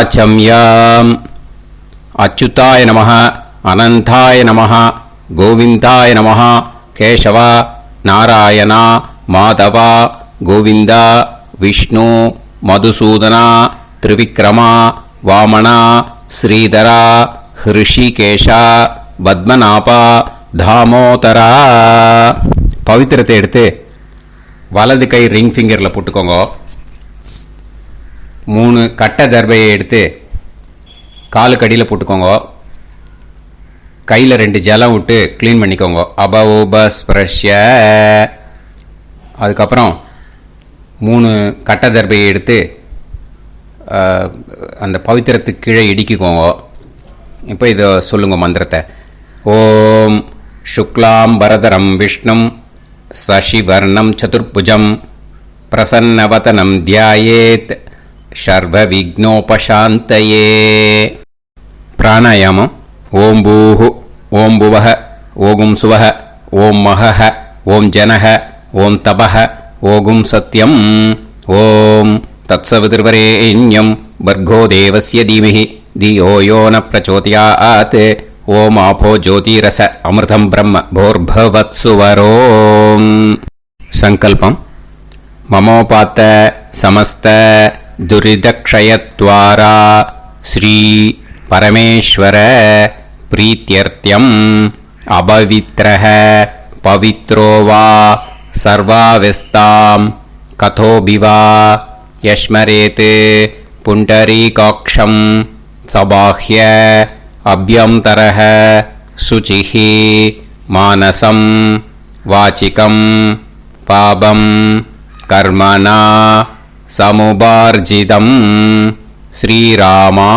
ஆச்சம்யம். அச்சுதாய நமः, அனந்தாய நமः, கோவிந்தாய நமः, கேசவ, நாராயணா, மாதவா, கோவிந்தா, விஷ்ணு, மதுசூதனா, திரிவிக்ரமா, வாமனா, ஸ்ரீதரா, ஹிருஷிகேஷா, பத்மநாபா, தாமோதரா. பவித்திரத்தை எடுத்து வலது கை ரிங் ஃபிங்கரில் போட்டுக்கோங்க. 3 கட்டை தர்பையை எடுத்து காலுக்கடியில் போட்டுக்கோங்க. கையில் 2 ஜலம் விட்டு க்ளீன் பண்ணிக்கோங்க. அபஓபஸ்பிரஷ்ய. அதுக்கப்புறம் 3 கட்டை தர்பையை எடுத்து அந்த பவித்திரத்துக்கு கீழே இடிக்கிக்கோங்க. இப்போ இதை சொல்லுங்க மந்திரத்தை. ஓம் சுக்லாம் வரதரம் விஷ்ணும் சசிவர்ணம் சதுர்புஜம் பிரசன்னவதனம் தியாயேத் சர்வ விக்னோபசாந்தயே. பிராணாயாமம். ஓம் பூஹு, ஓம் புவஹ, ஓகும் சுவஹ, ஓம் மஹஹ, ஓம் ஜனஹ, ஓம் தபஹ, ஓகும் சத்யம். ஓம் தத்சவிதுர்வரேண்யம் பர்கோ தேவஸ்ய தீமஹி தியோ யோ ந பிரச்சோதயாத். ஓம் ஆபோ ஜோதிரச அமிர்தம் பிரம்ம போர்பவத்சுவரோம். சங்கல்பம். மமோபாத்த சமஸ்த துரிதக்ஷயத்வாரா ஸ்ரீ பரமேஸ்வர பிரீத்யர்த்தியம் அபவித்ரஹ பவித்ரோ வா சர்வாவஸ்தாம் கதோபிவா யஸ்மரேத் புண்டரீகாக்ஷம் சபாஹ்ய அப்யந்தரஹ சுசிஹ மானசம் வாசிகம் பாபம் கர்மணா சமுபார்ஜிதம் ஸ்ரீராமா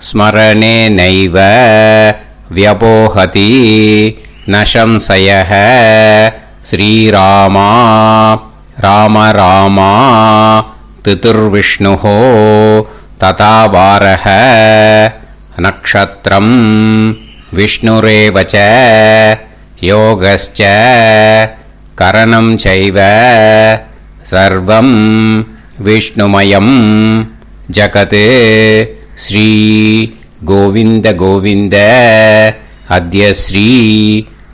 ஸ்மரணேனைவ வ்யபோஹதி ந சம்சயः. ஸ்ரீராமா ராம ராமா திதுர்விஷ்ணுः ததா வாரஹ. நக்ஷத்ரம் விஷ்ணுரேவ ச யோகஸ்ச கரணம் சைவ சர்வம் விஷ்ணுமயம் ஜகத். ஸ்ரீ கோவிந்த கோவிந்த அத்ய ஸ்ரீ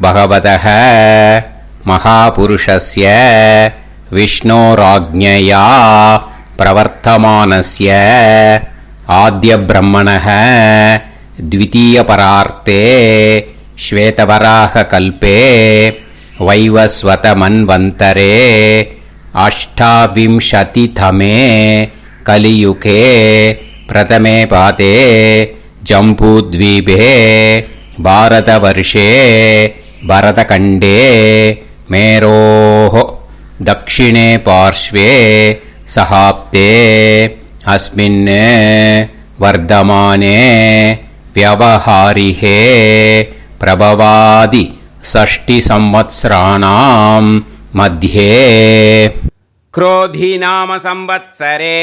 பகவதः மகாபுருஷஸ்ய விஷ்ணோராஜ்ஞயா பிரவர்த்தமானஸ்ய ஆத்ய பிரம்மணः த்விதீயபரார்த்தே ஸ்வேதவராக கல்பே வைவஸ்வத மன்வந்தரே அஷ்டாவிம்சதிதமே கலியுகே பிரதமே பாதே ஜம்பூத்வீபே பாரதவர்ஷே பரதகண்டே மேரோः தக்ஷிணே பார்ஷ்வே சஹாப்தே அஸ்மின் வர்தமானே व्यवहारिहे प्रभवादि षष्टि संवत्सराणां मध्ये. क्रोधी नाम संवत्सरे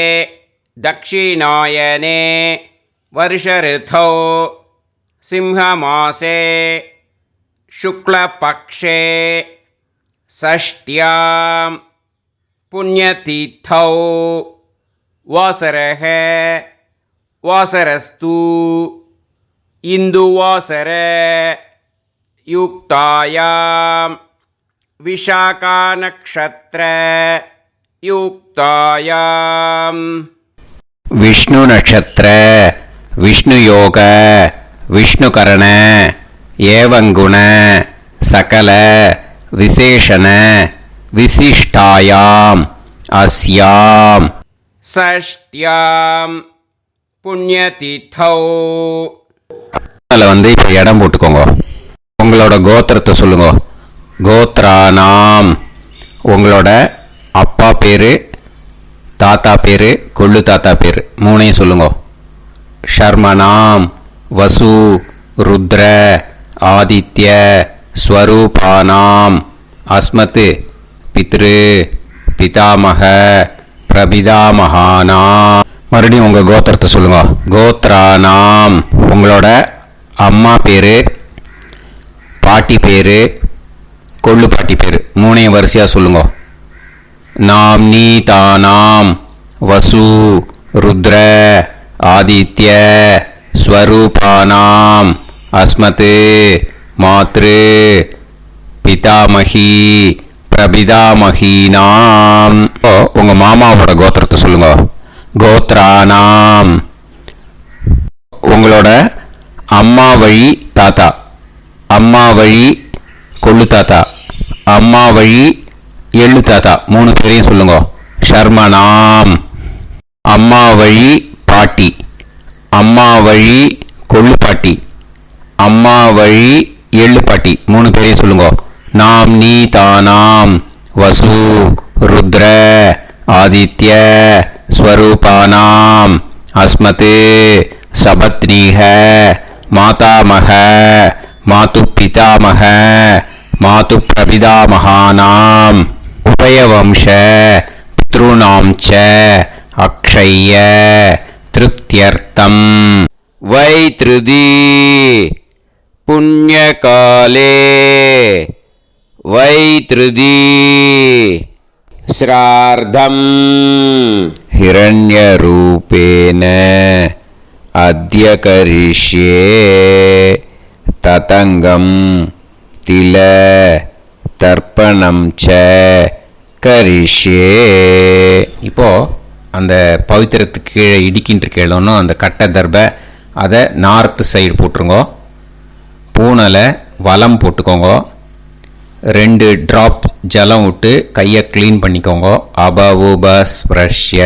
दक्षिणायने वर्ष ऋतौ सिंहमासे शुक्लपक्षे षष्ट्यां पुण्यतिथौ वासरः वासरस्तु इंदुवासर युक्तायां विशाखा नक्षत्र युक्तायां विष्णु नक्षत्र विष्णु योग विष्णुकरण एवं गुण सकल विशेषण विशिष्टायां अस्यां षष्ट्यां புண்ணியதிதௌ. அதில் வந்து இப்போ இடம் போட்டுக்கோங்க. உங்களோட கோத்திரத்தை சொல்லுங்க. கோத்ரானாம். உங்களோட அப்பா பேர், தாத்தா பேர், கொள்ளு தாத்தா பேர் 3ஐயும் சொல்லுங்க. ஷர்மனாம் வசு ருத்ர ஆதித்ய ஸ்வரூபானாம் அஸ்மத் பித்ரு பிதாமக பிரபிதாமகானாம். மறுபடியும் உங்கள் கோத்திரத்தை சொல்லுங்க. கோத்ரானாம். உங்களோட அம்மா பேர், பாட்டி பேர், கொள்ளு பாட்டி பேர் 3ஐயும் வரிசையாக சொல்லுங்க. நாம் நீதானாம் வசு ருத்ர ஆதித்ய ஸ்வரூபானாம் அஸ்மத் மாத்ரு பிதாமகி பிரபிதாமகீனாம். உங்க மாமாவோட கோத்திரத்தை சொல்லுங்க. கோத்ரானாம் உங்களோட அம்மா வழி தாத்தா, அம்மா வழி கொள்ளு தாத்தா, அம்மா வழி எள்ளு தாத்தா, 3 பேரையும் சொல்லுங்க. ஷர்மனாம் அம்மா வழி பாட்டி, அம்மா வழி கொள்ளு பாட்டி, அம்மா வழி எள்ளு பாட்டி, 3 பேரையும் சொல்லுங்க. நாம் நீ தானாம் வசு ருத்ர ஆதித்ய ஸ்வரூபானாம் அஸ்மத் சபத்னீஹ மாதாமக மாது பிதாமக மாது பிரபிதாமகானாம் உபயவம்ச பித்ருணாம் ச அக்ஷய்ய திருப்தியர்த்தம். வைத்ருதி புண்ணியகாலே வைத்ருதி ஸ்ரார்த்தம் हिरण्यरूपेण अद्य करिष्ये ततङ्गं तिल தர்ப்பணம் ச கரிஷ்யே. இப்போ அந்த பவித்திரத்துக்கு கீழே இடிக்கின்ற கேளோன்னு அந்த கட்டை தர்பை அதை நார்த்து சைடு போட்டுருங்க. பூனலை வலம் போட்டுக்கோங்க. 2 ட்ராப் ஜலம் விட்டு கையை க்ளீன் பண்ணிக்கோங்க. அபவுபஸ்ப்ரஷ்ய.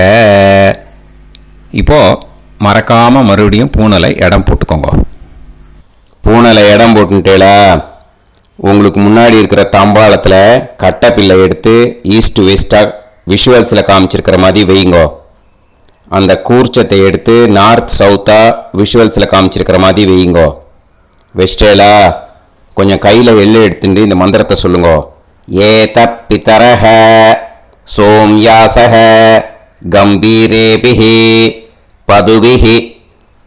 இப்போது மறக்காமல் மறுபடியும் பூனலை இடம் போட்டுக்கோங்க. பூனலை இடம் போட்டுட்டேலா, உங்களுக்கு முன்னாடி இருக்கிற தாம்பாளத்தில் கட்டைப்பில்லை எடுத்து ஈஸ்ட் வெஸ்டாக விஷுவல்ஸில் காமிச்சிருக்கிற மாதிரி வைங்கோ. அந்த கூர்ச்சத்தை எடுத்து நார்த் சவுத்தாக விஷுவல்ஸில் காமிச்சிருக்கிற மாதிரி வைங்கோ. வெஸ்டேலா கொஞ்சம் கையில் எள்ளு எடுத்துட்டு இந்த மந்திரத்தை சொல்லுங்க. ஏத பிதரஹ சோம்யாசஹ கம்பீரேபிஹி பதுபிஹி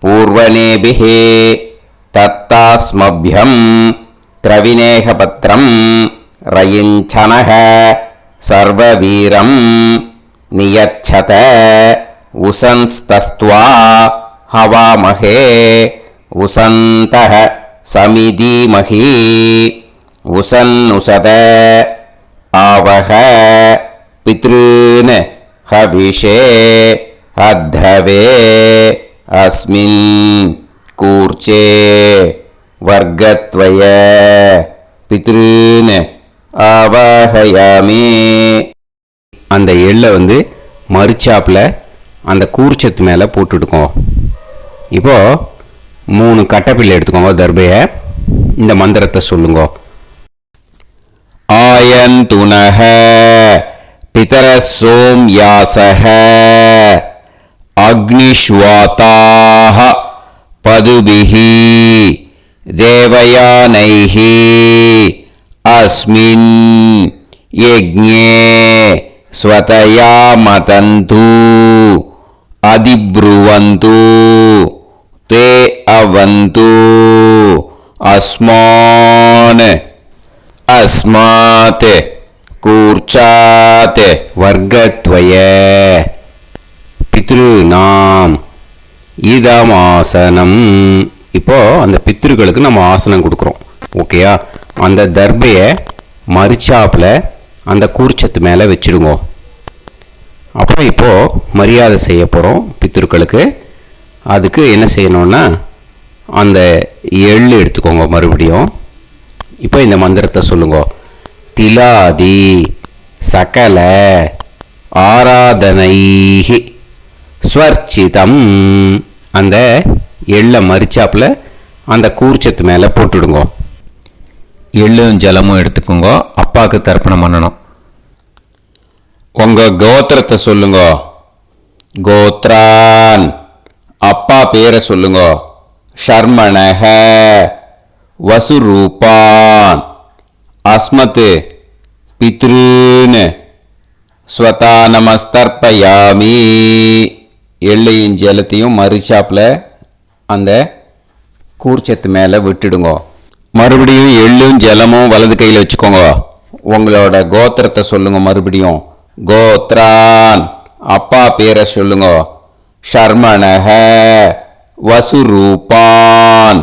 பூர்வனேபிஹி தத்தாஸ்மப்யம் திரவிநேகபத்ரம் ரயிஞ்சனஹ சர்வவீரம் நியச்சத உசன்ஸ்தஸ்த்வா ஹவாமஹே உசந்தஹ சமிதீமஹி உசன்னுசத ஆவஹ பித்ருன் ஹவிஷே அத்தவே அஸ்மின் கூர்ச்சே வர்க்கத்வய பித்ருன் ஆவாஹயாமி. அந்த எள்ளை மறுச்சாப்பில் அந்த கூர்ச்சத்து மேலே போட்டுடுக்கோம். இப்போது 3 கட்டைப்பிள்ளை எடுத்துக்கோங்க. தர்பையை இந்த மந்திரத்தை சொல்லுங்க. ஆயந்துனஹ பிதர சோம்யாசஹ அக்னிஷ்வாதாஹ பதுபிஹி தேவயானைஹி அஸ்மின் யஜ்ஞே ஸ்வதயா மதந்து அதிப்ருவந்து தே அவது அஸ்மான் அஸ்மாத் கூர்ச்சாத் வர்க்கத்வய பித்ருநாம் இதமாசனம். இப்போ அந்த பித்ருக்களுக்கு நம்ம ஆசனம் கொடுக்குறோம். ஓகேயா? அந்த தர்பையை மறுச்சாப்பில் அந்த கூர்ச்சத்து மேலே வச்சுடுங்க. அப்புறம் இப்போது மரியாதை செய்ய போகிறோம் பித்ருக்களுக்கு. அதுக்கு என்ன செய்யணும்னா அந்த எள்ளு எடுத்துக்கோங்க. மறுபடியும் இப்போ இந்த மந்திரத்தை சொல்லுங்க. திலாதி சகல ஆராதனைஹி ஸ்வர்ச்சிதம். அந்த எள்ளை மரிச்சாப்பில் அந்த கூர்ச்சத்து மேலே போட்டுடுங்க. எள்ளும் ஜலமும் எடுத்துக்கோங்க. அப்பாவுக்கு தர்ப்பணம் பண்ணணும். உங்கள் கோத்திரத்தை சொல்லுங்க. கோத்ரான் அப்பா பேரை சொல்லுங்க. ஷர்மணஹ வசுரூபான் அஸ்மத் பித்ருன் ஸ்வதா நமஸ்தர்ப்பயாமி. எள்ளையும் ஜலத்தையும் மறுச்சாப்பில் அந்த கூர்ச்சத்து மேலே விட்டுடுங்க. மறுபடியும் எள்ளும் ஜலமும் வலது கையில் வச்சுக்கோங்க. உங்களோட கோத்திரத்தை சொல்லுங்க. மறுபடியும் கோத்ரான் அப்பா பேரை சொல்லுங்க. ஷர்மணஹ வசுரூபான்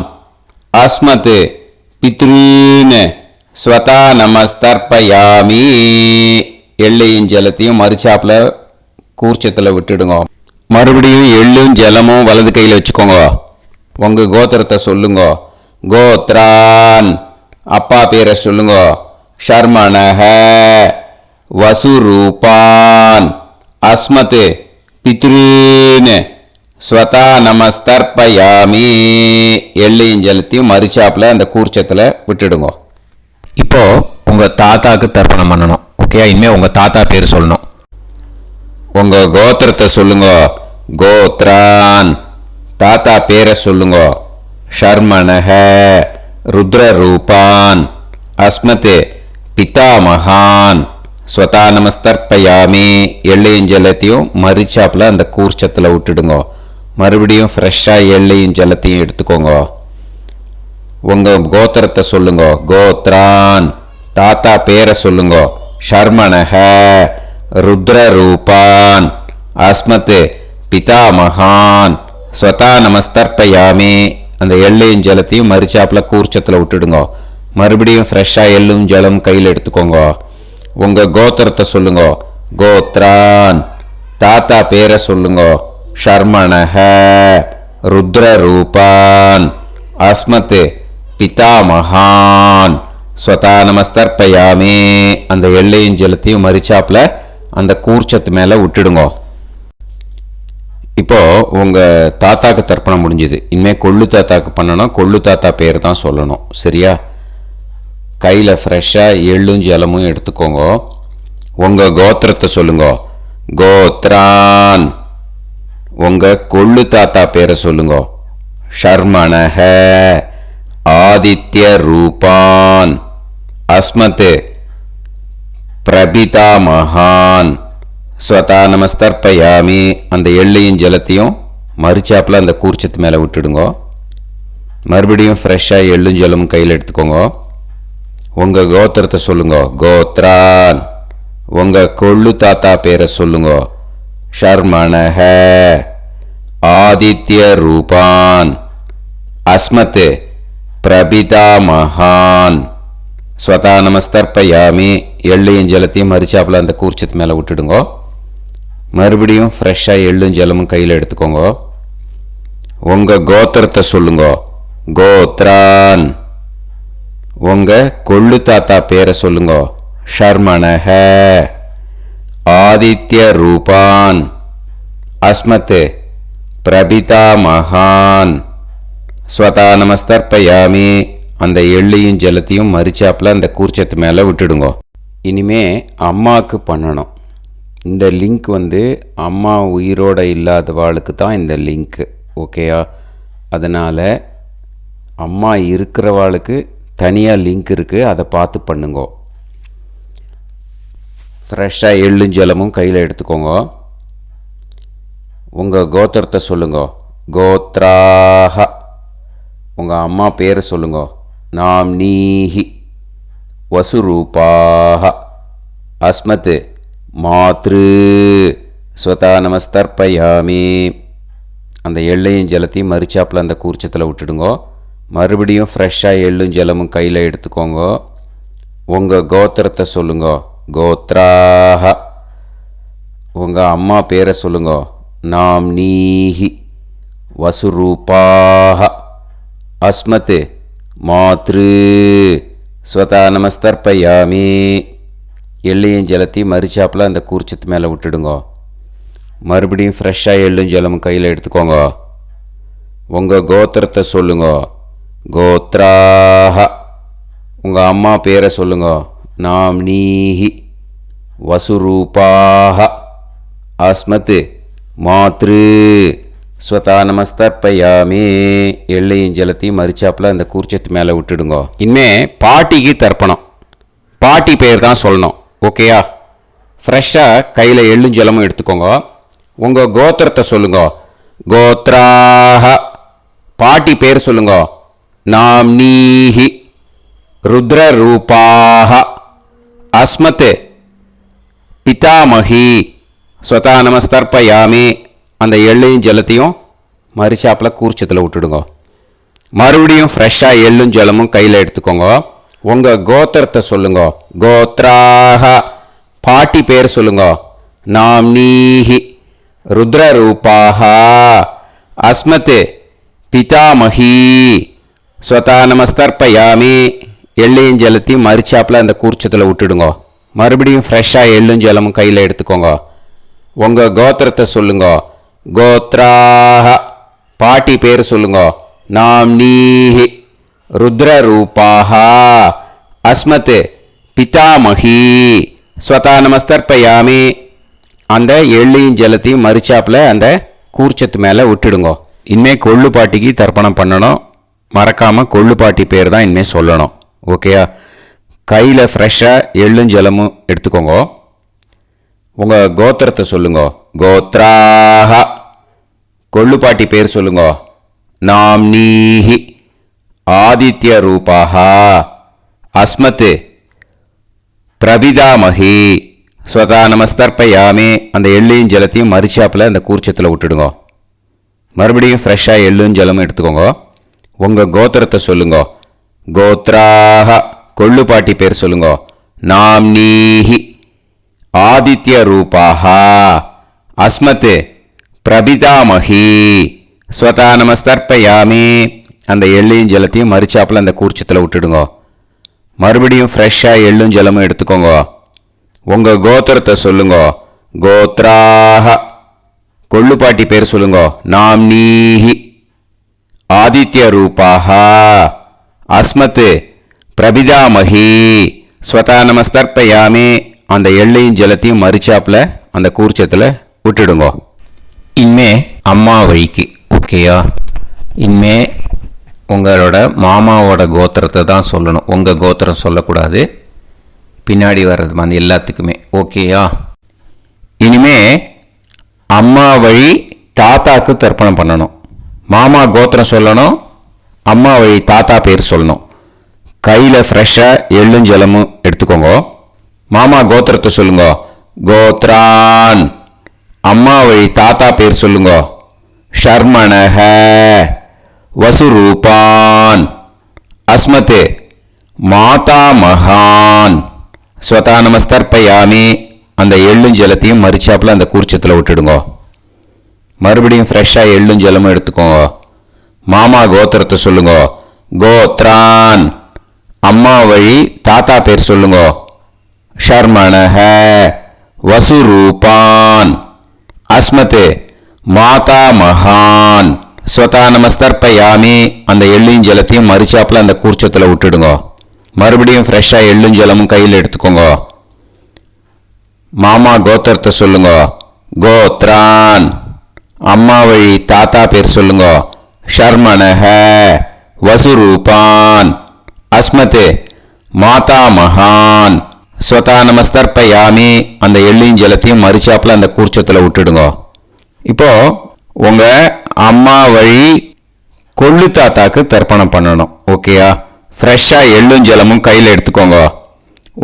அஸ்மத் பித்ரீன் ஸ்வதா நமஸ்தர்ப்பயாமி. எள்ளையும் ஜலத்தையும் மறுச்சாப்பில் கூர்ச்சத்தில் விட்டுடுங்க. மறுபடியும் எள்ளும் ஜலமும் வலது கையில் வச்சுக்கோங்க. உங்கள் கோத்திரத்தை சொல்லுங்க. கோத்ரான் அப்பா பேரை சொல்லுங்க. ஷர்மணஹ வசுரூபான் அஸ்மத் பித்ரீன் ஸ்வதா நமஸ்தர்ப்பயாமி. எள்ளையும் ஜலத்தையும் மறுச்சாப்பில் அந்த கூர்ச்சத்தில் விட்டுடுங்க. இப்போ உங்கள் தாத்தாக்கு தர்ப்பணம் பண்ணணும். ஓகே, இனிமேல் உங்கள் தாத்தா பேர் சொல்லணும். உங்கள் கோத்திரத்தை சொல்லுங்க. கோத்ரான் தாத்தா பேரை சொல்லுங்க. ஷர்மணஹ ருத்ரரூபான் அஸ்மத் பிதாமகான் ஸ்வதா நமஸ்தர்ப்பயாமி. எள்ளையும் ஜலத்தையும் மறுச்சாப்பில் அந்த கூர்ச்சத்தில் விட்டுடுங்க. மறுபடியும் ஃப்ரெஷ்ஷாக எள்ளையும் ஜலத்தையும் எடுத்துக்கோங்க. உங்கள் கோத்திரத்தை சொல்லுங்க. கோத்ரான் தாத்தா பேரை சொல்லுங்க. ஷர்மணஹ ருத்ரரூபான் அஸ்மத் பிதாமகான் ஸ்வதா நமஸ்தர்ப்பயாமி. அந்த எள்ளையும் ஜலத்தையும் மறுச்சாப்பில் கூர்ச்சத்தில் விட்டுடுங்க. மறுபடியும் ஃப்ரெஷ்ஷாக எள்ளும் ஜலம் கையில் எடுத்துக்கோங்க. உங்கள் கோத்திரத்தை சொல்லுங்க. கோத்ரான் தாத்தா பேரை சொல்லுங்க. ஷர்மணஹ ருத்ரரூபான் அஸ்மத் பிதாமகான் ஸ்வதா நமஸ்தர்ப்பயாமி. அந்த எள்ளையும் ஜலத்தையும் மறுச்சாப்பில் அந்த கூர்ச்சத்து மேலே விட்டுடுங்க. இப்போது உங்கள் தாத்தாக்கு தர்ப்பணம் முடிஞ்சுது. இனிமேல் கொள்ளு தாத்தாக்கு பண்ணணும். கொள்ளு தாத்தா பேர் தான் சொல்லணும். சரியா? கையில் ஃப்ரெஷ்ஷாக எள்ளும் ஜலமும் எடுத்துக்கோங்க. உங்கள் கோத்திரத்தை சொல்லுங்க. கோத்ரான் உங்கள் கொள்ளு தாத்தா பேரை சொல்லுங்க. ஷர்மணஹ ஆதித்ய ரூபான் அஸ்மத் பிரபிதாமகான் ஸ்வதா நமஸ்தர்ப்பயாமி. அந்த எள்ளையும் ஜலத்தையும் மறுச்சாப்பில் அந்த கூர்ச்சத்து மேலே விட்டுடுங்க. மறுபடியும் ஃப்ரெஷ்ஷாக எள்ளும் ஜலமும் கையில் எடுத்துக்கோங்க. உங்கள் கோத்திரத்தை சொல்லுங்க. கோத்ரான் உங்கள் கொள்ளு தாத்தா பேரை சொல்லுங்க. ஷர்மணஹ ஆதித்ய ரூபான் அஸ்மத் பிரபிதாமகான் ஸ்வதா நமஸ்தர்ப்பயாமி. எள்ளையும் ஜலத்தையும் மறுச்சாப்பில் அந்த கூர்ச்சத்து மேலே விட்டுடுங்க. மறுபடியும் ஃப்ரெஷ்ஷாக எள்ளும் ஜலமும் கையில் எடுத்துக்கோங்க. உங்கள் கோத்திரத்தை சொல்லுங்க. கோத்ரான் உங்கள் கொள்ளு தாத்தா பேரை சொல்லுங்க. ஷர்மணஹ ஆதித்ய ரூபான் அஸ்மத் பிரபிதாமகான் ஸ்வதா நமஸ்தர்ப்பயாமி. அந்த எள்ளையும் ஜலத்தையும் மறுச்சாப்பில் அந்த கூர்ச்சத்து மேலே விட்டுடுங்க. இனிமே அம்மாவுக்கு பண்ணணும். இந்த லிங்க் அம்மா உயிரோடு இல்லாதவாளுக்கு தான் இந்த லிங்க்கு. ஓகேயா? அதனால் அம்மா இருக்கிறவாளுக்கு தனியாக லிங்க் இருக்குது. அதை பார்த்து பண்ணுங்க. ஃப்ரெஷ்ஷாக எள்ளும் ஜலமும் கையில் எடுத்துக்கோங்க. உங்கள் கோத்திரத்தை சொல்லுங்க. கோத்ராஹ உங்கள் அம்மா பேரை சொல்லுங்க. நாம்னீஹி வசுரூபாஹ அஸ்மத் மாத்ரு ஸ்வதா நமஸ்தர்ப்பயாமி. அந்த எள்ளையும் ஜலத்தையும் மறுச்சாப்பில் அந்த கூர்ச்சத்தில் விட்டுடுங்க. மறுபடியும் ஃப்ரெஷ்ஷாக எள்ளும் ஜலமும் கையில் எடுத்துக்கோங்க. உங்கள் கோத்திரத்தை சொல்லுங்க. கோத்ராஹ உங்கள் அம்மா பேரை சொல்லுங்க. நாம்னீஹி வசுரூபாஹ அஸ்மத் மாத்ரு ஸ்வதா நமஸ்தர்ப்பயாமி. எள்ளையும் ஜலத்தையும் மறுச்சாப்பில் அந்த கூர்ச்சத்து மேலே விட்டுடுங்க. மறுபடியும் ஃப்ரெஷ்ஷாக எள்ளும் ஜலமும் கையில் எடுத்துக்கோங்க. உங்கள் கோத்திரத்தை சொல்லுங்க. கோத்ராஹ உங்கள் அம்மா பேரை சொல்லுங்க. நாம்னீஹி வசுரூபாஹ அஸ்மத் மாத்ரு ஸ்வதா நமஸ்தர்ப்பயாமி. எள்ளையும் ஜலத்தையும் மறுச்சாப்பில் அந்த கூர்ச்சத்து மேலே விட்டுடுங்க. இனிமே பாட்டிக்கு தர்ப்பணம். பாட்டி பேர் தான் சொல்லணும். ஓகேயா? ஃப்ரெஷ்ஷாக கையில் எள்ளும் ஜலமும் எடுத்துக்கோங்க. உங்கள் கோத்திரத்தை சொல்லுங்க. கோத்ராஹ பாட்டி பேர் சொல்லுங்க. நாம்னீஹி ருத்ரரூபாஹ அஸ்மத் பிதாமகி ஸ்வதா நமஸ்தர்ப்பயாமி. அந்த எள்ளையும் ஜலத்தையும் மறிச்சாப்பில் கூர்ச்சத்தில் விட்டுடுங்க. மறுபடியும் ஃப்ரெஷ்ஷாக எள்ளும் ஜலமும் கையில் எடுத்துக்கோங்க. உங்கள் கோத்திரத்தை சொல்லுங்க. கோத்ராக பாட்டி பேர் சொல்லுங்க. நாம்னீஹி ருத்ரரூபாக அஸ்மத் பிதாமஹி ஸ்வதா நமஸ்தர்ப்பயாமி. எள்ளையும் ஜலத்தையும் மறிச்சாப்பில் அந்த கூர்ச்சத்தில் விட்டுடுங்க. மறுபடியும் ஃப்ரெஷ்ஷாக எள்ளும் ஜலமும் கையில் எடுத்துக்கோங்க. உங்கள் கோத்திரத்தை சொல்லுங்க. கோத்ராக பாட்டி பேர் சொல்லுங்க. நாம்னீஹி ருத்ரரூபாக அஸ்மத் பிதாமஹி ஸ்வதா நமஸ்தர்ப்பயாமி. அந்த எள்ளையும் ஜலத்தையும் மறிச்சாப்பில் அந்த கூர்ச்சத்து மேலே விட்டுடுங்க. இனிமேல் கொள்ளு பாட்டிக்கு தர்ப்பணம் பண்ணணும். மறக்காமல் கொள்ளு பாட்டி பேர் தான் இனிமேல் சொல்லணும். ஓகேயா? கையில் ஃப்ரெஷ்ஷாக எள்ளும் ஜலமும் எடுத்துக்கோங்க. உங்கள் கோத்திரத்தை சொல்லுங்க. கோத்ராக கொள்ளு பாட்டி பேர் சொல்லுங்க. நாம்னீஹி ஆதித்ய ரூபாக அஸ்மத் பிரபிதாமஹி ஸ்வதா நமஸ்தர்ப்பயாமி. அந்த எள்ளையும் ஜலத்தையும் மறிச்சாப்பில் அந்த கூர்ச்சத்தில் விட்டுடுங்க. மறுபடியும் ஃப்ரெஷ்ஷாக எள்ளும் ஜலமும் எடுத்துக்கோங்க. உங்கள் கோத்திரத்தை சொல்லுங்க. கோத்ராக கொள்ளு பாட்டி பேர் சொல்லுங்க. நாம்னீஹி ஆதித்ய ரூபாக அஸ்மத் பிரபிதாமஹி ஸ்வதா நமஸ்தர்ப்பயாமி. அந்த எள்ளையும் ஜலத்தையும் மறிச்சாப்பில் அந்த கூர்ச்சத்தில் விட்டுடுங்க. மறுபடியும் ஃப்ரெஷ்ஷாக எள்ளும் ஜலமும் எடுத்துக்கோங்க. உங்கள் கோத்திரத்தை சொல்லுங்க. கோத்ராக கொள்ளு பாட்டி பேர் சொல்லுங்க. நாம்னீஹி ஆதித்ய ரூபாக அஸ்மத் பிரபிதாமஹி ஸ்வதா நமஸ்தர்ப்பயாமி. அந்த எள்ளையும் ஜலத்தையும் மறிச்சாப்பில் அந்த கூர்ச்சத்தில் விட்டுடுங்க. இனிமே அம்மா வழிக்கு. ஓகேயா? இனிமே உங்களோட மாமாவோட கோத்திரத்தை தான் சொல்லணும். உங்கள் கோத்திரம் சொல்லக்கூடாது. பின்னாடி வர்றது மாதிரி எல்லாத்துக்குமே. ஓகேயா? இனிமே அம்மா வழி தாத்தாக்கு தர்ப்பணம் பண்ணணும். மாமா கோத்திரம் சொல்லணும். அம்மா வழி தாத்தா பேர் சொல்லணும். கையில் ஃப்ரெஷ்ஷாக எள்ளும் ஜலமும் எடுத்துக்கோங்க. மாமா கோத்திரத்தை சொல்லுங்க. கோத்ரான். அம்மா வழி தாத்தா பேர் சொல்லுங்க. ஷர்மணஹ வசுரூபான் அஸ்மத் மாதா மகான் ஸ்வதா நமஸ்தர்ப்பயாமி. அந்த எள்ளும் ஜலத்தையும் மறிச்சாப்பில் அந்த கூர்ச்சத்தில் விட்டுடுங்க. மறுபடியும் ஃப்ரெஷ்ஷாக எள்ளும் ஜலமும் எடுத்துக்கோங்க. மாமா கோத்திரத்தை சொல்லுங்க. கோத்ரான். அம்மா வழி தாத்தா பேர் சொல்லுங்க. ஷர்மணஹ வசுரூபான் அஸ்மத் மாதா மகான் ஸ்வதா நமஸ்தர்ப்பயாமி. அந்த எள்ளையும் ஜலத்தையும் மறிச்சாப்பில் அந்த கூர்ச்சத்தில் விட்டுடுங்க. மறுபடியும் ஃப்ரெஷ்ஷாக எள்ளும் ஜலமும் கையில் எடுத்துக்கோங்க. மாமா கோத்திரத்தை சொல்லுங்க. கோத்ரான். அம்மா வழி தாத்தா பேர் சொல்லுங்க. ஷர்மணஹ வசுரூபான் அஸ்மத் மாதா மகான் ஸ்வதா நமஸ்தர்ப்பயாமி. அந்த எள்ளையும் ஜலத்தையும் மறிச்சாப்பில் அந்த கூர்ச்சத்தில் விட்டுடுங்க. இப்போ உங்கள் அம்மா வழி கொள்ளு தாத்தாக்கு தர்ப்பணம் பண்ணணும். ஓகேயா? ஃப்ரெஷ்ஷாக எள்ளும் ஜலமும் கையில் எடுத்துக்கோங்க.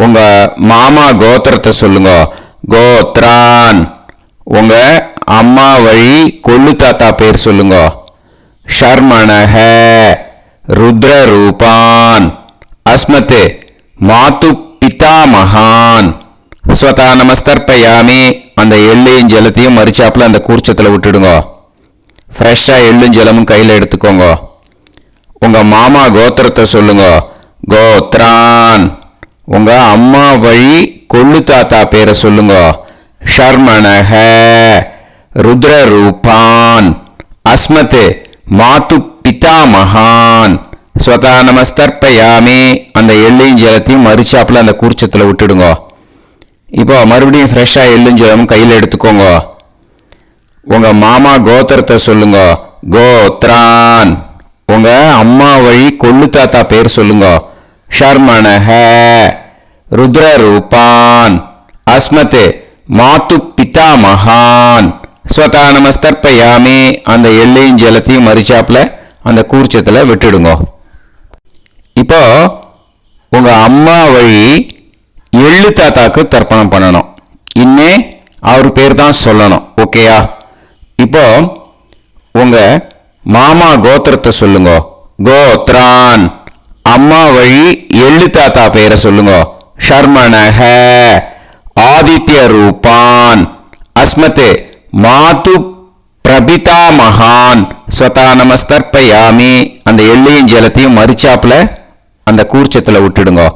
உங்கள் மாமா கோத்திரத்தை சொல்லுங்க. கோத்ரான். உங்கள் அம்மா வழி கொள்ளு தாத்தா பேர் சொல்லுங்க. ஷர்மணஹ ருத்ரரூபான் அஸ்மத் மாது பிதாமகான் ஸ்வதா நமஸ்தர்ப்பயாமி. அந்த எள்ளையும் ஜலத்தையும் மறிச்சாப்பில் அந்த கூர்ச்சத்தில் விட்டுடுங்க. ஃப்ரெஷ்ஷாக எள்ளும் ஜலமும் கையில் எடுத்துக்கோங்க. உங்கள் மாமா கோத்திரத்தை சொல்லுங்க. கோத்ரான். உங்கள் அம்மா வழி கொள்ளு தாத்தா பேரை சொல்லுங்க. ஷர்மணஹ ருத்ரரூபான் அஸ்மத் மாது பிதாமகான் ஸ்வதா நமஸ்தர்ப்பயாமி. அந்த எள்ளையும் ஜலத்தையும் மறிச்சாப்பில் அந்த கூர்ச்சத்தில் விட்டுடுங்க. இப்போ மறுபடியும் ஃப்ரெஷ்ஷாக எள்ளும் ஜலமும் கையில் எடுத்துக்கோங்க. உங்கள் மாமா கோத்திரத்தை சொல்லுங்க. கோத்ரான். உங்கள் அம்மா வழி கொள்ளு தாத்தா பேர் சொல்லுங்க. ஷர்மணஹ ருத்ரரூபான் அஸ்மத் மாது பிதாமகான் ஸ்வதா நமஸ்தர்ப்பயாமி. அந்த எள்ளையும் ஜலத்தையும் மறிச்சாப்பில் அந்த கூர்ச்சத்தில் விட்டுடுங்க. இப்போ உங்கள் அம்மா வழி எள்ளு தாத்தாக்கு தர்ப்பணம் பண்ணணும். இன்னே அவர் பேர் தான் சொல்லணும். ஓகேயா? இப்போ உங்க மாமா கோத்திரத்தை சொல்லுங்க. கோத்ரான். அம்மா வழி எள்ளு தாத்தா பெயரை சொல்லுங்க. ஷர்மணஹ. ஆதித்ய ரூபான். அஸ்மத் மாது பிரபிதா மகான். ஸ்வதா நமஸ்தர்ப்பயாமி. அந்த எள்ளையும் ஜலத்தையும் மறிச்சாப்புல அந்த கூர்ச்சத்தில் விட்டுடுங்க.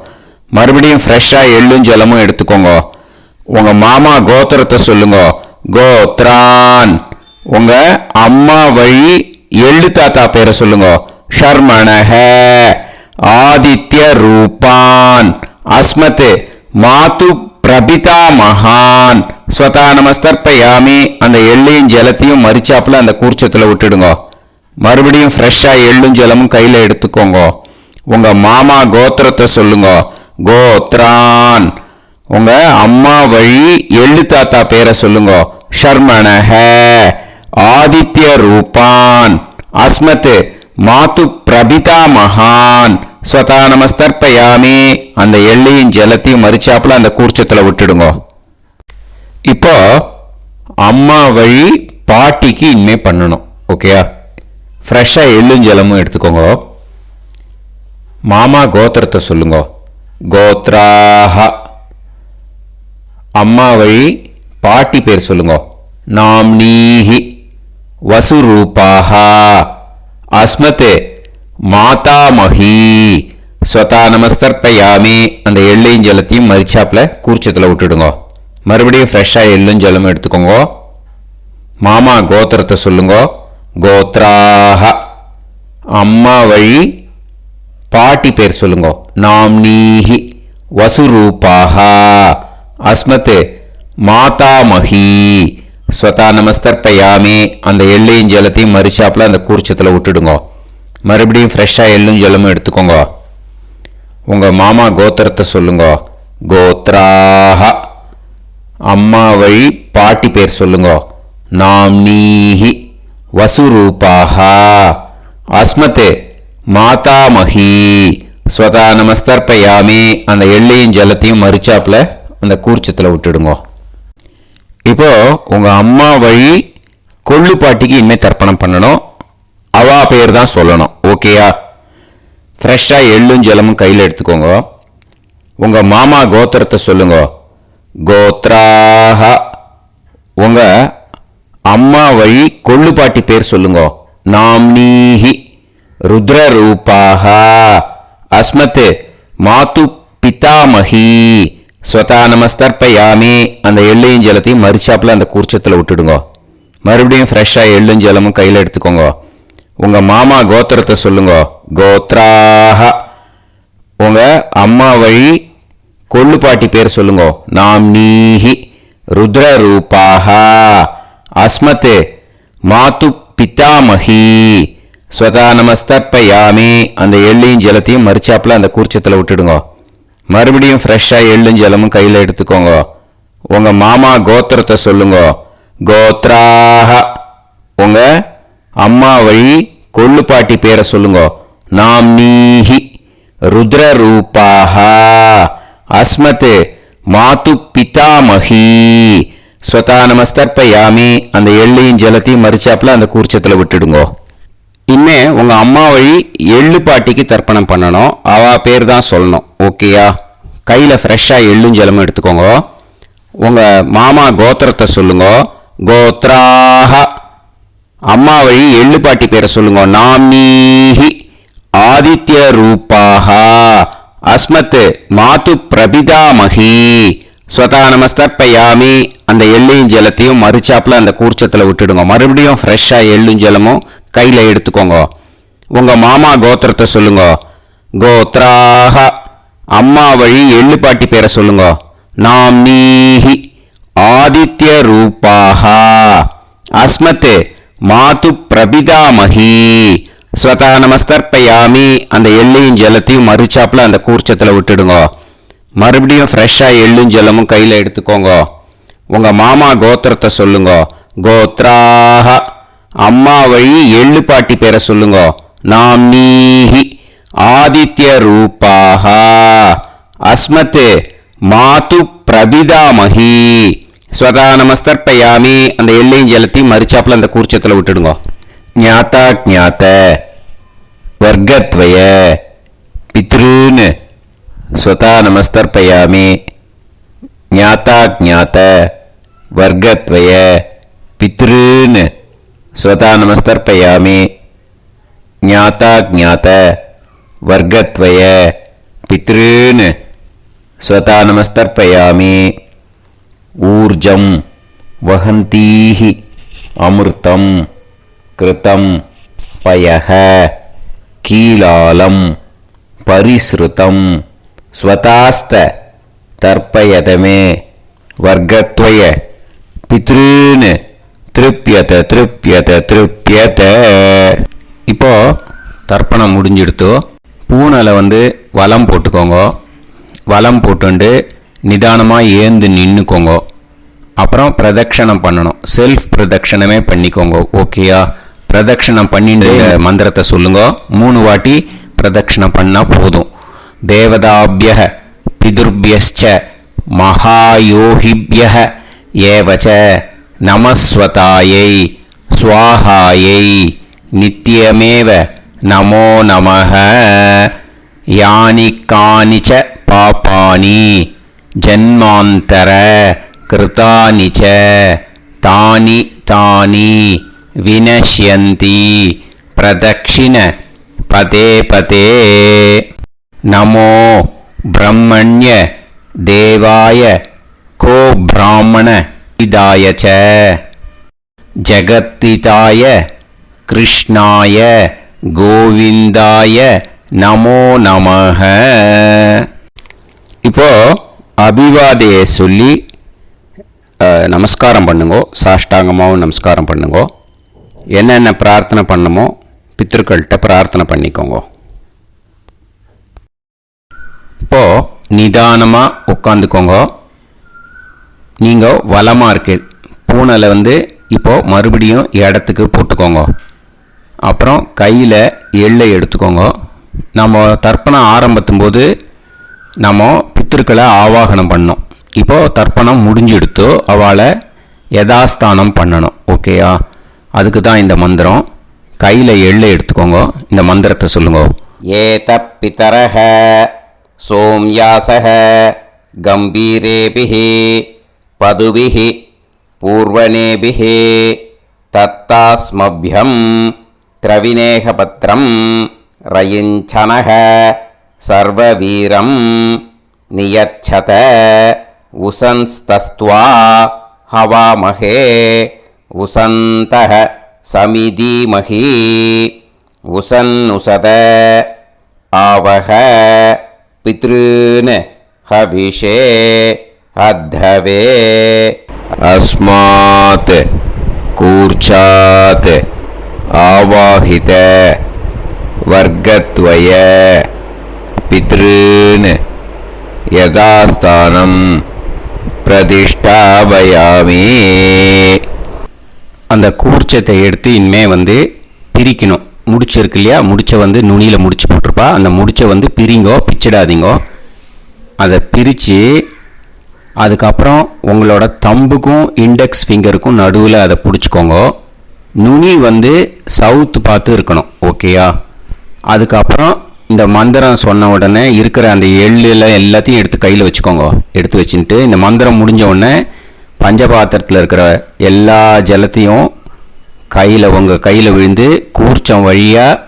மறுபடியும் ஃப்ரெஷ்ஷாக எள்ளும் ஜலமும் எடுத்துக்கோங்க. உங்க மாமா கோத்திரத்தை சொல்லுங்க. கோத்ரான். உங்க அம்மா வழி எள்ளு தாத்தா பேரை சொல்லுங்க. ஷர்மணஹ. ஆதித்ய ரூபான். அஸ்மத் மாது பிரபிதா மகான். ஸ்வதா நமஸ்தர்ப்பயாமி. அந்த எள்ளையும் ஜலத்தையும் மறிச்சாப்புல அந்த கூர்ச்சத்தில் விட்டுடுங்க. மறுபடியும் ஃப்ரெஷ்ஷாக எள்ளும் ஜலமும் கையில் எடுத்துக்கோங்க. உங்க மாமா கோத்திரத்தை சொல்லுங்க. கோத்ரான். உங்க அம்மா வழி எள்ளு தாத்தா பேரை சொல்லுங்க. ஷர்மணஹ. ஆதித்ய ரூபான். அஸ்மத் மாது பிரபிதா மகான். ஸ்வதா நமஸ்தர்ப்பயாமி. அந்த எள்ளையும் ஜலத்தையும் மறிச்சாப்புல அந்த கூர்ச்சத்தில் விட்டுடுங்க. இப்போ அம்மா வழி பாட்டிக்கு இனிமே பண்ணணும். ஓகேயா? ஃப்ரெஷ்ஷாக எள்ளும் ஜலமும் எடுத்துக்கோங்க. மாமா கோத்திரத்தை சொல்லுங்க. கோத்ராஹ. அம்மா வழி பாட்டி பேர் சொல்லுங்க. நாம்னீஹி. வசுரூபாஹ. அஸ்மத் மாதாமஹி. ஸ்வதா நமஸ்தர்ப்பயாமி. அந்த எள்ளையும் ஜலத்தையும் மறிச்சாப்புல கூர்ச்சத்தில் விட்டுடுங்க. மறுபடியும் ஃப்ரெஷ்ஷாக எள்ளும் ஜலமும் எடுத்துக்கோங்க. மாமா கோத்திரத்தை சொல்லுங்க. கோத்ராஹ. அம்மா வழி பாட்டி பேர் சொல்லுங்க. நாம்னீஹி. வசுரூபாஹ. அஸ்மத் மாதாமஹி. ஸ்வதா நமஸ்தர்ப்பயாமி. அந்த எள்ளையும் ஜலத்தையும் மறிச்சாப்புல அந்த கூர்ச்சத்தில் விட்டுடுங்க. மறுபடியும் ஃப்ரெஷ்ஷாக எள்ளும் ஜலமும் எடுத்துக்கோங்க. உங்க மாமா கோத்திரத்தை சொல்லுங்க. கோத்ராஹ. அம்மா வழி பாட்டி பேர் சொல்லுங்க. நாம்னீஹி. வசுரூபாஹ. அஸ்மத் மாதாமஹி. ஸ்வதா நமஸ்தர்ப்பயாமி. அந்த எள்ளையும் ஜலத்தையும் மறிச்சாப்புல அந்த கூர்ச்சத்தில் விட்டுடுங்க. இப்போ உங்க அம்மா வழி கொள்ளு பாட்டிக்கு இனிமே தர்ப்பணம் பண்ணணும். அவா பேர் தான் சொல்லணும். ஓகேயா? ஃப்ரெஷ்ஷாக எள்ளும் ஜலமும் கையில் எடுத்துக்கோங்க. உங்க மாமா கோத்திரத்தை சொல்லுங்க. கோத்ராஹ. உங்க அம்மா வழி கொள்ளு பாட்டி பேர் சொல்லுங்க. நாம்னீஹி. ருத்ரரூபாஹ. அஸ்மத் மாது பிதாமஹி. ஸ்வதா நமஸ்தர்ப்பயாமி. அந்த எள்ளையும் ஜலத்தையும் மறிச்சாப்புல அந்த கூர்ச்சத்தில் விட்டுடுங்க. மறுபடியும் ஃப்ரெஷ்ஷாக எள்ளும் ஜலமும் கையில் எடுத்துக்கோங்க. உங்க மாமா கோத்திரத்தை சொல்லுங்க. கோத்ராஹ. உங்க அம்மா வழி கொள்ளு பாட்டி பேர் சொல்லுங்க. நாம்னீஹி. ருத்ரரூபாஹ. அஸ்மத் மாது பிதாமஹி. ஸ்வதா நமஸ்தர்ப்பயாமி. அந்த எள்ளையும் ஜலத்தையும் மறிச்சாப்புல அந்த கூர்ச்சத்தில் விட்டுடுங்க. மறுபடியும் ஃப்ரெஷ்ஷாக எள்ளும் ஜலமும் கையில் எடுத்துக்கோங்க. உங்க மாமா கோத்திரத்தை சொல்லுங்க. கோத்ராஹ. உங்க அம்மா வழி கொள்ளு பாட்டி பேரை சொல்லுங்க. நாம்னீஹி. ருத்ரரூபாஹ. அஸ்மத் மாது பிதாமஹி. ஸ்வதா நமஸ்தர்ப்பயாமி. அந்த எள்ளையும் ஜலத்தையும் மறிச்சாப்புல அந்த கூர்ச்சத்தில் விட்டுடுங்க. இனிமே உங்க அம்மா வழி எள்ளு பாட்டிக்கு தர்ப்பணம் பண்ணணும். அவா பேர் தான் சொல்லணும். ஓகேயா? கையில் ஃப்ரெஷ்ஷாக எள்ளும் ஜலமும் எடுத்துக்கோங்க. உங்க மாமா கோத்திரத்தை சொல்லுங்க. கோத்ராஹ. அம்மா வழி எள்ளு பாட்டி பேரை சொல்லுங்க. நாம்னீஹி. ஆதித்ய ரூபாஹ. அஸ்மத் மாது பிரபிதாமஹி. ஸ்வதா நமஸ்தர்ப்பயாமி. அந்த எள்ளையும் ஜலத்தையும் மறிச்சாப்புல அந்த கூர்ச்சத்தில் விட்டுடுங்க. மறுபடியும் ஃப்ரெஷ்ஷாக எள்ளும் ஜலமும் கையில் எடுத்துக்கோங்க. உங்க மாமா கோத்திரத்தை சொல்லுங்க. கோத்ராஹ. அம்மா வழி எள்ளு பாட்டி பேரை சொல்லுங்க. நாம்னீஹி. ஆதித்ய ரூபாஹ. அஸ்மத் மாது பிரபிதாமஹி. ஸ்வதா நமஸ்தர்ப்பயாமி. அந்த எள்ளையும் ஜலத்தையும் மறிச்சாப்புல அந்த கூர்ச்சத்தில் விட்டுடுங்க. மறுபடியும் ஃப்ரெஷ்ஷாக எள்ளும் ஜலமும் கையில் எடுத்துக்கோங்க. உங்க மாமா கோத்திரத்தை சொல்லுங்க. கோத்ராஹ. அம்மா வழி எள்ளு பாட்டி பேரை சொல்லுங்க. நாம்னீஹி. ஆதித்ய ரூபாஹ. அஸ்மத் மாது பிரபிதாமஹி. ஸ்வதா நமஸ்தர்ப்பயாமி. அந்த எள்ளையும் ஜலத்தையும் மறிச்சாப்புல அந்த கூர்ச்சத்தில் விட்டுடுங்க. ஞாத்தா ஜாத்த வர்க்கத்வய பித்ருன்னு ஸ்வதா நமஸ்தர்ப்பயாமி. ஞாத்தா ஜாத்த வர்க்கத்வய பித்ருன்னு ஸ்வதா நமஸ்தர்ப்பயாமி. ஞாத்தா ஜாத்த வர்க்கத்வய பித்ருன்னு ஸ்வதா நமஸ்தர்ப்பயாமி. ஊர்ஜம் வஹந்தீஹி அமிர்தம் கிருதம் பயஹ கீலாலம் பரிஸ்ருதம் ஸ்வதாஸ்த தர்ப்பயதமே வர்க்கத்வய பித்ருன்னு திருப்யத திருப்யத திருப்யத. இப்போ தர்ப்பணம் முடிஞ்சிடுத்தோ. பூனலை வலம் போட்டுக்கோங்க. வலம் போட்டுண்டு நிதானமாக ஏந்து நின்றுக்கோங்க. அப்புறம் பிரதட்சணம் பண்ணணும். செல்ஃப் பிரதட்சணமே பண்ணிக்கோங்க. ஓகேயா? பிரதட்சணம் பண்ணிட்டு மந்திரத்தை சொல்லுங்க. 3 வாட்டி பிரதட்சணம் பண்ணால் போதும். தேவதாபிய பிதுர்பியச்ச மகாயோகிபிய ஏவச்ச நமஸ்வதாயை ஸ்வாஹாயை நித்யமேவ நமோ நமஹ. யானி கானிச்ச பாபானி ஜன்மாந்தர கிருதானி ச தானி தானி வினஷ்யந்தி பிரதக்ஷிண பதே பதே. நமோ பிரம்மண்ய தேவாய கோ பிராமண இதாய ச ஜகத்திதாய கிருஷ்ணாய கோவிந்தாய நமோ நமஹ. இப்போ அபிவாதையை சொல்லி நமஸ்காரம் பண்ணுங்கோ. சாஷ்டாங்கமாகவும் நமஸ்காரம் பண்ணுங்கோ. என்னென்ன பிரார்த்தனை பண்ணுமோ பித்ருக்கள்கிட்ட பிரார்த்தனை பண்ணிக்கோங்க. இப்போது நிதானமாக உட்காந்துக்கோங்க. நீங்கள் வலமாக இருக்கு பூனலை இப்போது மறுபடியும் இடத்துக்கு போட்டுக்கோங்க. அப்புறம் கையில் எள்ளை எடுத்துக்கோங்க. நம்ம தர்ப்பணம் ஆரம்பிக்கும் போது நம்ம பித்திருக்களை ஆவாகனம் பண்ணோம். இப்போது தர்ப்பணம் முடிஞ்செடுத்தோ அவளை யதாஸ்தானம் பண்ணணும். ஓகேயா? அதுக்கு தான் இந்த மந்திரம். கையில் எள்ளை எடுத்துக்கோங்க. இந்த மந்திரத்தை சொல்லுங்க. ஏத பிதரஹ சோம்யாசஹ கம்பீரேபிஹி பதுபிஹி பூர்வணேபிஹி தத்தாஸ்மப்யம் திரவிநேகபத்ரம் ரயிஞ்சனஹ சர்வவீரம் நியச்சத உசன்ஸ்தஸ்த்வா ஹவாமஹே உசந்தஹ சமிதீமஹி உசன்னுசத ஆவஹ பித்ருன் ஹவிஷே அத்தவே. அஸ்மாத் கூர்ச்சாத் ஆவாஹித வர்க்கத்வய பித்ருன் யதாஸ்தானம் பிரதிஷ்டாபயாமி. அந்த கூர்ச்சத்தை எடுத்து இனிமே பிரிக்கணும். முடிச்சு இருக்கு இல்லையா? முடிச்சை நுனியில் முடிச்சு போட்டிருப்பா. அந்த முடிச்சை பிரிங்கோ, பிச்சிடாதீங்கோ. அதை பிரித்து அதுக்கப்புறம் உங்களோட தம்புக்கும் இண்டெக்ஸ் ஃபிங்கருக்கும் நடுவில் அதை பிடிச்சிக்கோங்க. நுனி சவுத்து பார்த்து இருக்கணும். ஓகேயா? அதுக்கப்புறம் இந்த மந்திரம் சொன்ன உடனே இருக்கிற அந்த எள்ளில் எல்லாத்தையும் எடுத்து கையில் வச்சுக்கோங்க. எடுத்து வச்சுட்டு இந்த மந்திரம் முடிஞ்ச உடனே பஞ்சபாத்திரத்தில் இருக்கிற எல்லா ஜலத்தையும் உங்கள் கையில் விழுந்து கூர்ச்சம் வழியாக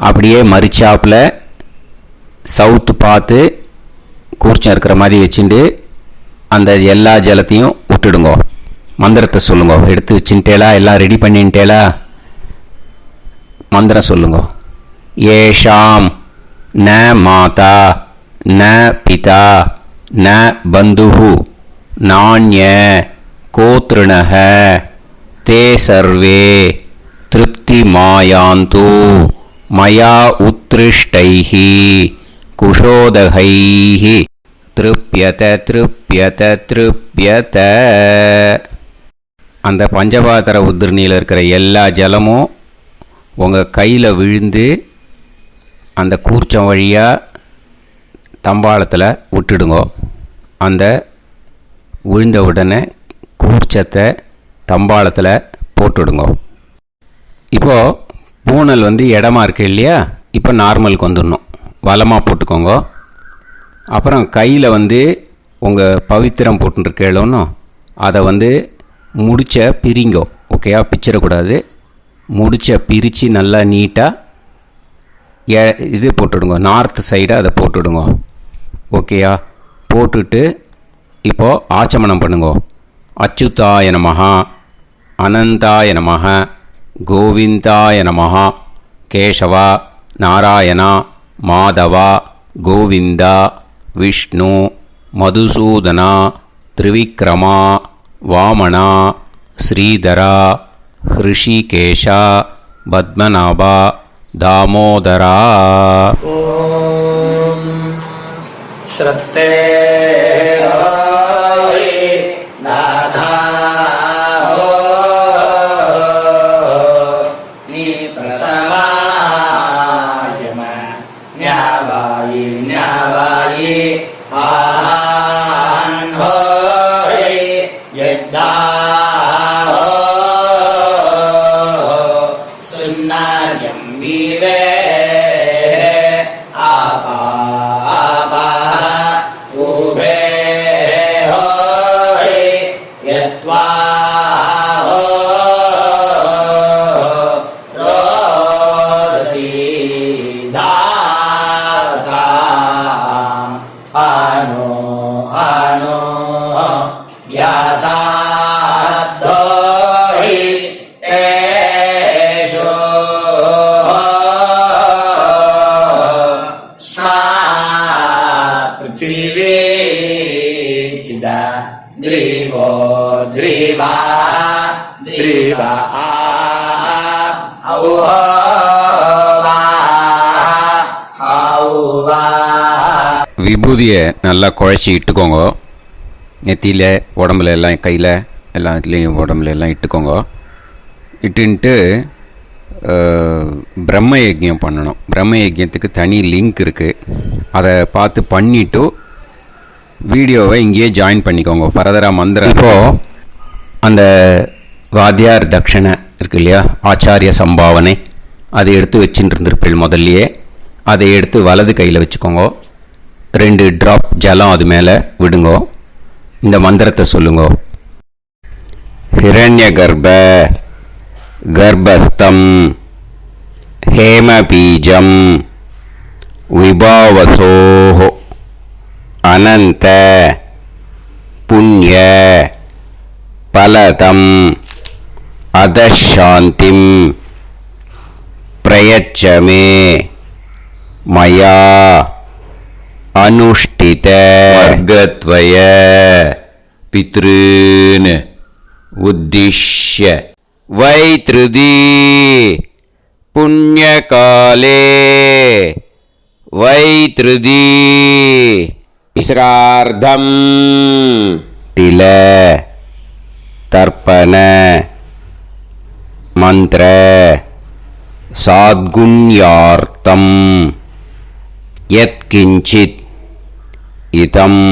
அப்படியே மறிச்சாப்பில் சவுத்து பார்த்து கூர்ச்சம் இருக்கிற மாதிரி வச்சுட்டு அந்த எல்லா ஜலத்தையும் விட்டுடுங்க. மந்திரத்தை சொல்லுங்க. எடுத்து வச்சுட்டேலா? எல்லாம் ரெடி பண்ணிட்டேலா? மந்திரம் சொல்லுங்க. ஏஷாம் ந மாதா ந பிதா ந பந்துஹு நாண்ய கோத்ருணஹ தே சர்வே திருப்தி மாயாந்து மயா உத்ருஷ்டைஹி குஷோதகைஹி திருப்யத திருப்யத திருப்யத. அந்த பஞ்சபாத்திர உதிர்ணியில் இருக்கிற எல்லா ஜலமும் உங்கள் கையில் விழுந்து அந்த கூர்ச்சம் வழியாக தம்பாளத்தில் விட்டுடுங்க. அந்த விழுந்த உடனே கூர்ச்சத்தை தம்பாளத்தில் போட்டுவிடுங்க. இப்போது பூனல் இடமா இருக்கு இல்லையா, இப்போ நார்மலுக்கு வந்துடணும். வலமாக போட்டுக்கோங்க. அப்புறம் கையில் உங்கள் பவித்திரம் போட்டுருக்கேளோன்னு அதை முடிச்ச பிரிங்கோ. ஓகேயா, பிச்சிடக்கூடாது. முடிச்ச பிரித்து நல்லா நீட்டாக இது போட்டுவிடுங்க. நார்த் சைடை அதை போட்டுவிடுங்க. ஓகேயா, போட்டுட்டு இப்போது ஆச்சமனம் பண்ணுங்க. அச்சுதாய நமஹ, அனந்தாய நமஹ, கோவிந்தாய நமஹ, கேசவா, நாராயணா, மாதவா, கோவிந்தா, விஷ்ணு, மதுசூதனா, திரிவிக்ரமா, வாமனா, ஸ்ரீதரா, ஹிருஷிகேஷா, பத்மநாபா, தாமோதரா. ஓம் ஸ்ரத்தே நாதா நீ பிரசமாயம ஞாவாயி ஞாவாயி ஆஹான் ஹோய் யத்தா சுன்னாயம் வீவே ஆபா ஆபா உபே ஹோய் யத்வா ரோசி தாதா ஆனோ ஆனோ வ்யாசாத்தோஹி தேஷோ ஸ்மா பிருத்திவி சிதா த்ரிவோ த்ரிவா த்ரிவா ஔவா ஔவா. விபூதியை நல்லா குழச்சி இட்டுக்கோங்க. நெத்தியில், உடம்புல எல்லாம், கையில் எல்லா இதுலேயும் உடம்புல எல்லாம் இட்டுக்கோங்க. இட்டுன்ட்டு பிரம்ம யஜ்யம் பண்ணணும். பிரம்ம யஜ்யத்துக்கு தனி லிங்க் இருக்குது. அதை பார்த்து பண்ணிவிட்டு வீடியோவை இங்கேயே ஜாயின் பண்ணிக்கோங்க. ஃபர்தராக மந்திரம். இப்போது அந்த வாத்தியார் தட்சணை இருக்கு இல்லையா, ஆச்சாரிய சம்பாவனை, அதை எடுத்து வச்சுட்டு இருந்திருப்பேன் முதல்லையே. அதை எடுத்து வலது கையில் வச்சுக்கோங்க. 2 ட்ராப் ஜலம் அது மேலே விடுங்கோ. இந்த மந்திரத்தை சொல்லுங்கோ. ஹிரண்ய கர்ப்ப கர்ப்பஸ்தம் ஹேமபீஜம் விபாவசோஹ அனந்த புண்ணிய பலதம் அதசாந்திம் பிரயச்சமே மயா அனுஷ்டித வர்க்கத்வய பித்ருன் உத்திஷ்ய வைத்ருதி புண்ணியகாலே வைத்ருதி ஸ்ரார்த்தம் தில தர்ப்பண மந்திர சாத்குண்யார்த்தம் யத்கிஞ்சித் இதம்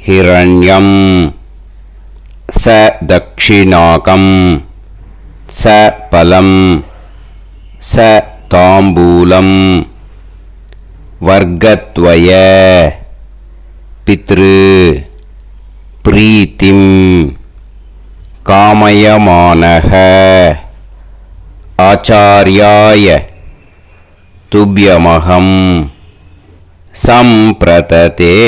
ஹிரண்யம் ச தக்ஷிணாகம் ச பலம் ச தாம்பூலம் வர்க்கத்வய பித்ரு பிரீத்திம் காமயமானஹ ஆச்சார்யாய துப்யமகம் சம்பிரததே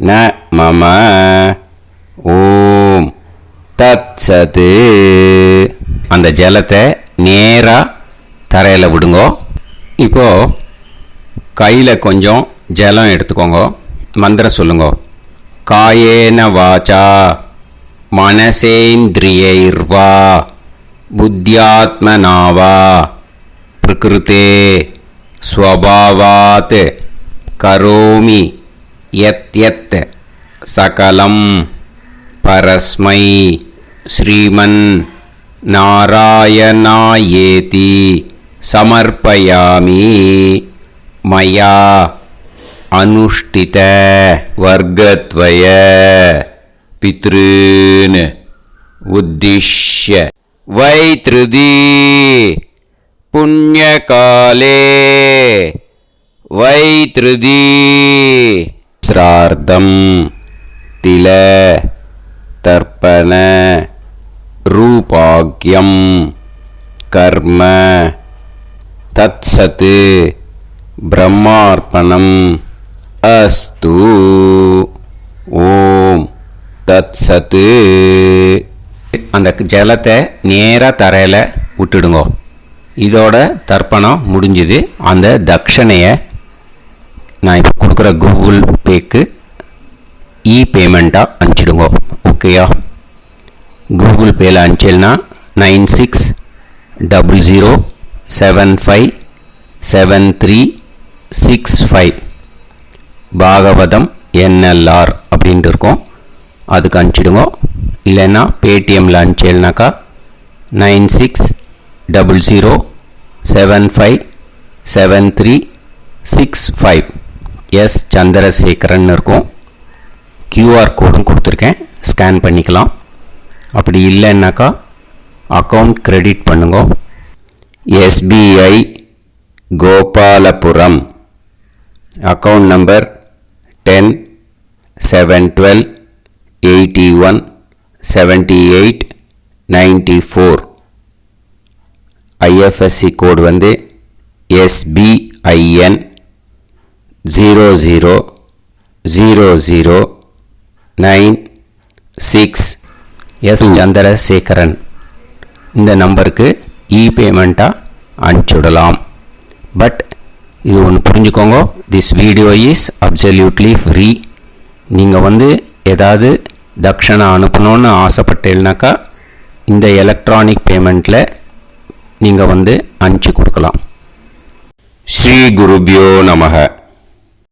ந மம ஓம் தத்சத். அந்த ஜலத்தை நேராக தரையில் விடுங்கோ. இப்போது கையில் கொஞ்சம் ஜலம் எடுத்துக்கோங்க. மந்திரம் சொல்லுங்க. காயேன வாச்சா மனசேந்திரியைர்வா புத்தியாத்மனாவா பிரகிருதே ஸ்வபாவாத் கரோமி யத் யத் சகலம் பரஸ்மை ஸ்ரீமன் நாராயணாயேதி சமர்ப்பயாமி மயா அனுஷ்டித வர்க்கத்வய பித்ருன் உத்திஷ்ய வைத்ருதி புண்ணியகாலே வைத்ருதி ஸ்ரார்த்தம் தில தர்ப்பண ரூபாக்யம் கர்ம தத்சத் பிரம்மார்ப்பணம் அஸ்து ஓம் தத்சத். அந்த ஜலத்தை நேராக தரையில் விட்டுடுங்க. இதோட தர்ப்பணம் முடிஞ்சுது. அந்த தட்சணையை நான் இப்போ கொடுக்குற கூகுள் பேக்கு பேமெண்ட்டாக அனுப்பிச்சிடுங்க. ஓகேயா? கூகுள் பேயில் அனுப்பிச்சில்னா 9600757365 பாகவதம் NLR அப்படின்ட்டு இருக்கோம். அதுக்கு அனுப்பிச்சிடுங்க. இல்லைன்னா பேடிஎம்மில் அனுப்பிச்சில்னாக்கா 9600757365 எஸ் சந்திரசேகரன் இருக்கும். QR கோடும் கொடுத்துருக்கேன், ஸ்கேன் பண்ணிக்கலாம். அப்படி இல்லைன்னாக்கா அக்கௌண்ட் கிரெடிட் பண்ணுங்க. SBI Gopalapuram account number 10-712-81-78-94. IFSC கோடு வந்து SBIN 000096 எஸ் சந்திரசேகரன். இந்த நம்பருக்கு பேமெண்ட்டாக அனுப்பிச்சுடலாம். பட் இது ஒன்று புரிஞ்சுக்கோங்க, this video is absolutely free. நீங்கள் வந்து ஏதாவது தட்சணை அனுப்பணும்னு ஆசைப்பட்டீங்கன்னாக்கா இந்த எலக்ட்ரானிக் பேமெண்ட்டில் நீங்கள் வந்து அனுப்பிச்சி கொடுக்கலாம். ஸ்ரீ குருபியோ நமக.